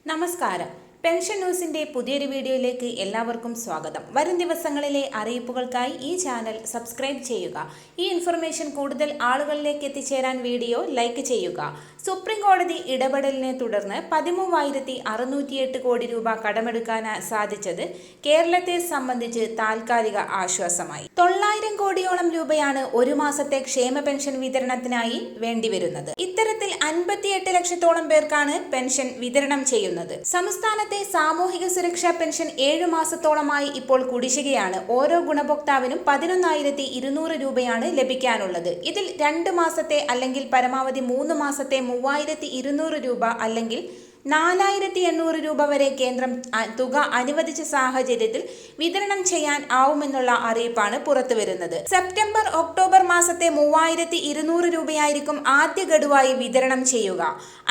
നമസ്കാരം. പെൻഷൻ ന്യൂസിന്റെ പുതിയൊരു വീഡിയോയിലേക്ക് എല്ലാവർക്കും സ്വാഗതം. വരും ദിവസങ്ങളിലെ അറിയിപ്പുകൾക്കായി ഈ ചാനൽ സബ്സ്ക്രൈബ് ചെയ്യുക. ഈ ഇൻഫർമേഷൻ കൂടുതൽ ആളുകളിലേക്ക് എത്തിച്ചേരാൻ വീഡിയോ ലൈക്ക് ചെയ്യുക. സുപ്രീം കോടതി ഇടപെടലിനെ തുടർന്ന് 13,608 കോടി രൂപ കടമെടുക്കാൻ സാധിച്ചത് കേരളത്തെ സംബന്ധിച്ച് താൽക്കാലിക ആശ്വാസമായി. 900 കോടിയോളം രൂപയാണ് ഒരു മാസത്തെ ക്ഷേമ പെൻഷൻ വിതരണത്തിനായി വേണ്ടിവരുന്നത്. ഇത്തരത്തിൽ 58 ലക്ഷത്തോളം പേർക്കാണ് പെൻഷൻ വിതരണം ചെയ്യുന്നത്. സംസ്ഥാനത്തെ സാമൂഹിക സുരക്ഷാ പെൻഷൻ 7 മാസത്തോളമായി ഇപ്പോൾ കുടിശ്ശികയാണ്. ഓരോ ഗുണഭോക്താവിനും 11,200 രൂപയാണ് ലഭിക്കാനുള്ളത്. ഇതിൽ 2 മാസത്തെ അല്ലെങ്കിൽ പരമാവധി 3 മാസത്തെ 3,200 രൂപ അല്ലെങ്കിൽ 4,800 രൂപ വരെ കേന്ദ്രം തുക അനുവദിച്ച സാഹചര്യത്തിൽ വിതരണം ചെയ്യാൻ ആവുമെന്നുള്ള അറിയിപ്പാണ് പുറത്തുവരുന്നത്. സെപ്റ്റംബർ ഒക്ടോബർ മാസത്തെ 3,200 രൂപയായിരിക്കും ആദ്യ ഗഡുവായി വിതരണം ചെയ്യുക.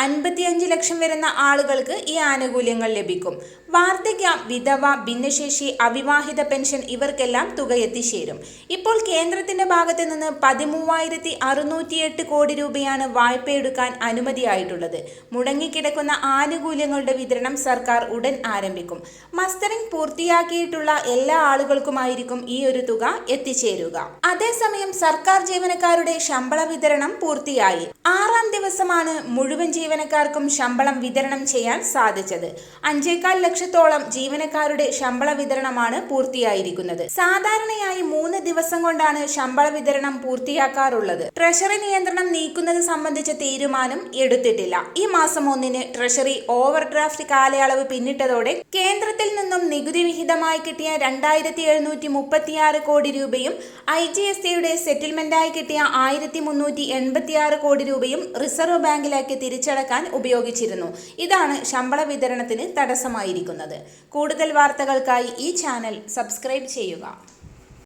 55 ലക്ഷം വരുന്ന ആളുകൾക്ക് ഈ ആനുകൂല്യങ്ങൾ ലഭിക്കും. വാർദ്ധക്യ, വിധവ, ഭിന്നശേഷി, അവിവാഹിത പെൻഷൻ ഇവർക്കെല്ലാം തുക എത്തിച്ചേരും. ഇപ്പോൾ കേന്ദ്രത്തിന്റെ ഭാഗത്ത് നിന്ന് 13,608 കോടി രൂപയാണ് വായ്പയെടുക്കാൻ അനുമതിയായിട്ടുള്ളത്. മുടങ്ങിക്കിടക്കുന്ന ആനുകൂല്യങ്ങളുടെ വിതരണം സർക്കാർ ഉടൻ ആരംഭിക്കും. മസ്റ്ററിംഗ് പൂർത്തിയാക്കിയിട്ടുള്ള എല്ലാ ആളുകൾക്കുമായിരിക്കും ഈ ഒരു തുക എത്തിച്ചേരുക. അതേസമയം സർക്കാർ ജീവനക്കാരുടെ ശമ്പള വിതരണം പൂർത്തിയായി. 6-ാം ദിവസമാണ് മുഴുവൻ ജീവനക്കാർക്കും ശമ്പളം വിതരണം ചെയ്യാൻ സാധിച്ചത്. 5.25 ലക്ഷത്തോളം ജീവനക്കാരുടെ ശമ്പള വിതരണമാണ് പൂർത്തിയായിരിക്കുന്നത്. സാധാരണയായി 3 ദിവസം കൊണ്ടാണ് ശമ്പള വിതരണം പൂർത്തിയാക്കാറുള്ളത്. ട്രഷറി നിയന്ത്രണം നീക്കുന്നത് സംബന്ധിച്ച തീരുമാനം എടുത്തിട്ടില്ല. ഈ മാസം 1-ന് ട്രഷറി ഓവർ ഡ്രാഫ്റ്റ് കാലയളവ് പിന്നിട്ടതോടെ കേന്ദ്രത്തിൽ നിന്നും നികുതി വിഹിതമായി കിട്ടിയ 2,736 കോടി രൂപയും IGSTയുടെ സെറ്റിൽമെന്റായി കിട്ടിയ 1,386 കോടി രൂപയും റിസർവ് ബാങ്കിലേക്ക് തിരിച്ചടക്കാൻ ഉപയോഗിച്ചിരുന്നു. ഇതാണ് ശമ്പള വിതരണത്തിന് തടസ്സമായിരിക്കുന്നത്. കൂടുതൽ വാർത്തകൾക്കായി ഈ ചാനൽ സബ്സ്ക്രൈബ് ചെയ്യുക.